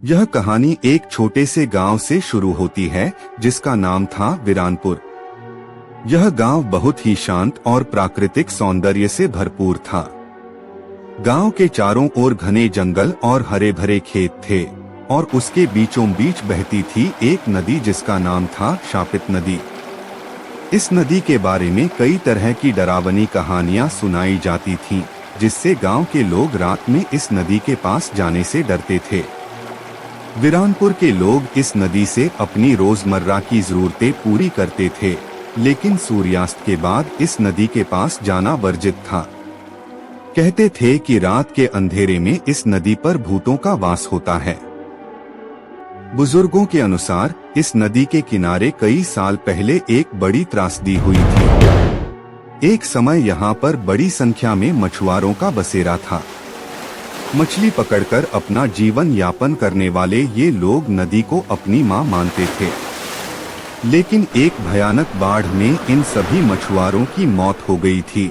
यह कहानी एक छोटे से गांव से शुरू होती है जिसका नाम था वीरानपुर। यह गांव बहुत ही शांत और प्राकृतिक सौंदर्य से भरपूर था। गांव के चारों ओर घने जंगल और हरे भरे खेत थे और उसके बीचों बीच बहती थी एक नदी जिसका नाम था शापित नदी। इस नदी के बारे में कई तरह की डरावनी कहानियां सुनाई जाती थीं, जिससे गांव के लोग रात में इस नदी के पास जाने से डरते थे। वीरानपुर के लोग इस नदी से अपनी रोजमर्रा की जरूरतें पूरी करते थे, लेकिन सूर्यास्त के बाद इस नदी के पास जाना वर्जित था। कहते थे कि रात के अंधेरे में इस नदी पर भूतों का वास होता है। बुजुर्गों के अनुसार इस नदी के किनारे कई साल पहले एक बड़ी त्रासदी हुई थी। एक समय यहाँ पर बड़ी संख्या में मछुआरों का बसेरा था। मछली पकड़कर अपना जीवन यापन करने वाले ये लोग नदी को अपनी मां मानते थे। लेकिन एक भयानक बाढ़ में इन सभी मछुआरों की मौत हो गई थी।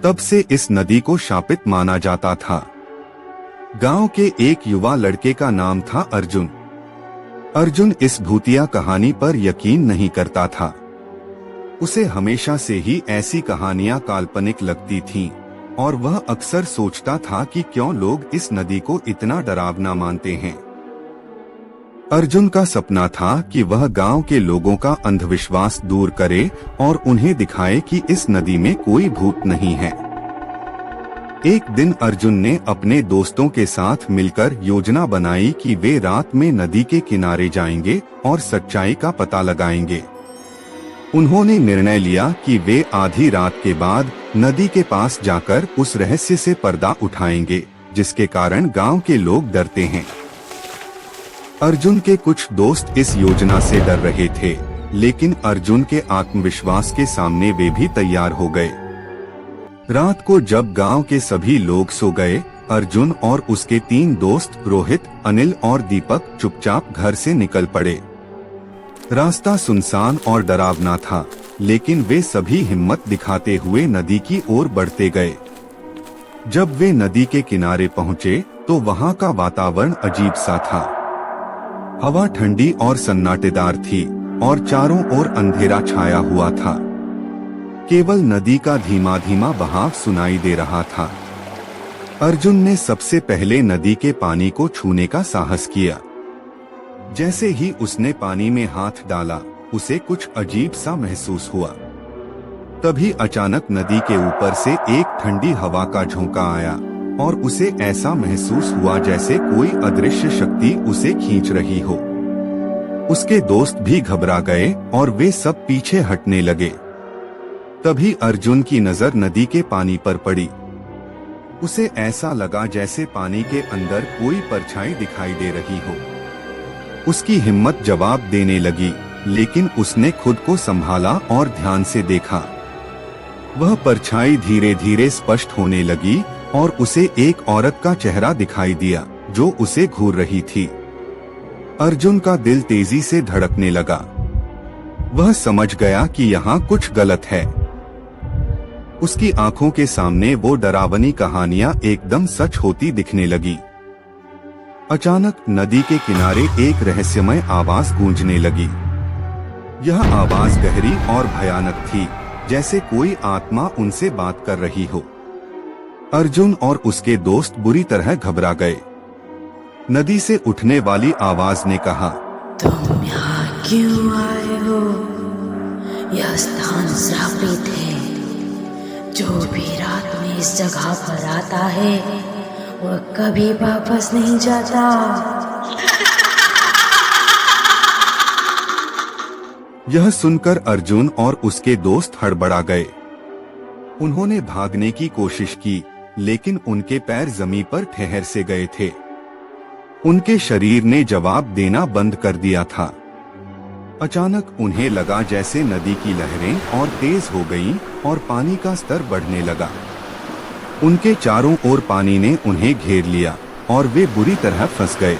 तब से इस नदी को शापित माना जाता था। गांव के एक युवा लड़के का नाम था अर्जुन। अर्जुन इस भूतिया कहानी पर यकीन नहीं करता था। उसे हमेशा से ही ऐसी कहानियां काल्पनिक लगती थीं और वह अक्सर सोचता था कि क्यों लोग इस नदी को इतना डरावना मानते हैं। अर्जुन का सपना था कि वह गांव के लोगों का अंधविश्वास दूर करे और उन्हें दिखाए कि इस नदी में कोई भूत नहीं है। एक दिन अर्जुन ने अपने दोस्तों के साथ मिलकर योजना बनाई कि वे रात में नदी के किनारे जाएंगे और सच्चाई का पता लगाएंगे। उन्होंने निर्णय लिया कि वे आधी रात के बाद नदी के पास जाकर उस रहस्य से पर्दा उठाएंगे जिसके कारण गांव के लोग डरते हैं। अर्जुन के कुछ दोस्त इस योजना से डर रहे थे, लेकिन अर्जुन के आत्मविश्वास के सामने वे भी तैयार हो गए। रात को जब गांव के सभी लोग सो गए, अर्जुन और उसके 3 दोस्त रोहित, अनिल और दीपक चुपचाप घर से निकल पड़े। रास्ता सुनसान और डरावना था, लेकिन वे सभी हिम्मत दिखाते हुए नदी की ओर बढ़ते गए। जब वे नदी के किनारे पहुंचे तो वहां का वातावरण अजीब सा था। हवा ठंडी और सन्नाटेदार थी और चारों ओर अंधेरा छाया हुआ था। केवल नदी का धीमा धीमा बहाव सुनाई दे रहा था। अर्जुन ने सबसे पहले नदी के पानी को छूने का साहस किया। जैसे ही उसने पानी में हाथ डाला, उसे कुछ अजीब सा महसूस हुआ। तभी अचानक नदी के ऊपर से एक ठंडी हवा का झोंका आया और उसे ऐसा महसूस हुआ जैसे कोई अदृश्य शक्ति उसे खींच रही हो। उसके दोस्त भी घबरा गए और वे सब पीछे हटने लगे। तभी अर्जुन की नजर नदी के पानी पर पड़ी। उसे ऐसा लगा जैसे पानी के अंदर कोई परछाई दिखाई दे रही हो। उसकी हिम्मत जवाब देने लगी, लेकिन उसने खुद को संभाला और ध्यान से देखा। वह परछाई धीरे धीरे स्पष्ट होने लगी और उसे एक औरत का चेहरा दिखाई दिया जो उसे घूर रही थी। अर्जुन का दिल तेजी से धड़कने लगा। वह समझ गया कि यहाँ कुछ गलत है। उसकी आंखों के सामने वो डरावनी कहानियां एकदम सच होती दिखने लगी। अचानक नदी के किनारे एक रहस्यमय आवाज गूंजने लगी। यह आवाज गहरी और भयानक थी, जैसे कोई आत्मा उनसे बात कर रही हो। अर्जुन और उसके दोस्त बुरी तरह घबरा गए। नदी से उठने वाली आवाज ने कहा, तुम यहाँ क्यों आए हो? यह स्थान श्रापित है। जो भी रात में इस जगह पर आता है वह कभी वापस नहीं जाता। यह सुनकर अर्जुन और उसके दोस्त हड़बड़ा गए। उन्होंने भागने की कोशिश की, लेकिन उनके पैर जमीन पर ठहर से गए थे। उनके शरीर ने जवाब देना बंद कर दिया था। अचानक उन्हें लगा जैसे नदी की लहरें और तेज हो गईं और पानी का स्तर बढ़ने लगा। उनके चारों ओर पानी ने उन्हें घेर लिया और वे बुरी तरह फंस गए।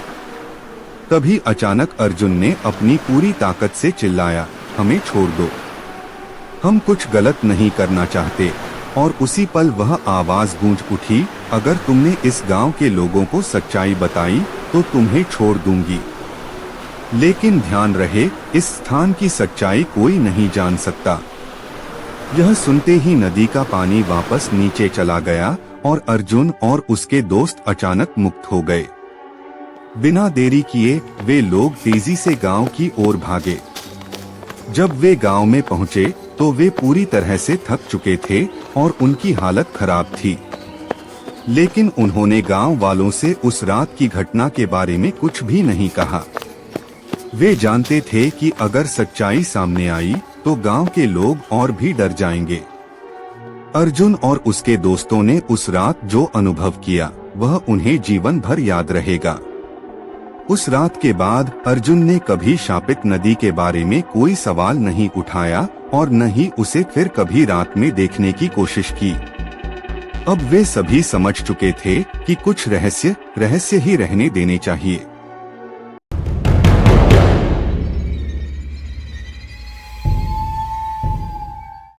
तभी अचानक अर्जुन ने अपनी पूरी ताकत से चिल्लाया, हमें छोड़ दो, हम कुछ गलत नहीं करना चाहते। और उसी पल वह आवाज गूंज उठी, अगर तुमने इस गांव के लोगों को सच्चाई बताई तो तुम्हें छोड़ दूंगी। लेकिन ध्यान रहे, इस स्थान की सच्चाई कोई नहीं जान सकता। यह सुनते ही नदी का पानी वापस नीचे चला गया और अर्जुन और उसके दोस्त अचानक मुक्त हो गए। बिना देरी किए वे लोग तेजी से गांव की ओर भागे। जब वे गांव में पहुंचे तो वे पूरी तरह से थक चुके थे और उनकी हालत खराब थी। लेकिन उन्होंने गांव वालों से उस रात की घटना के बारे में कुछ भी नहीं कहा। वे जानते थे कि अगर सच्चाई सामने आई तो गांव के लोग और भी डर जाएंगे। अर्जुन और उसके दोस्तों ने उस रात जो अनुभव किया वह उन्हें जीवन भर याद रहेगा। उस रात के बाद अर्जुन ने कभी शापित नदी के बारे में कोई सवाल नहीं उठाया और न ही उसे फिर कभी रात में देखने की कोशिश की। अब वे सभी समझ चुके थे कि कुछ रहस्य ही रहने देने चाहिए।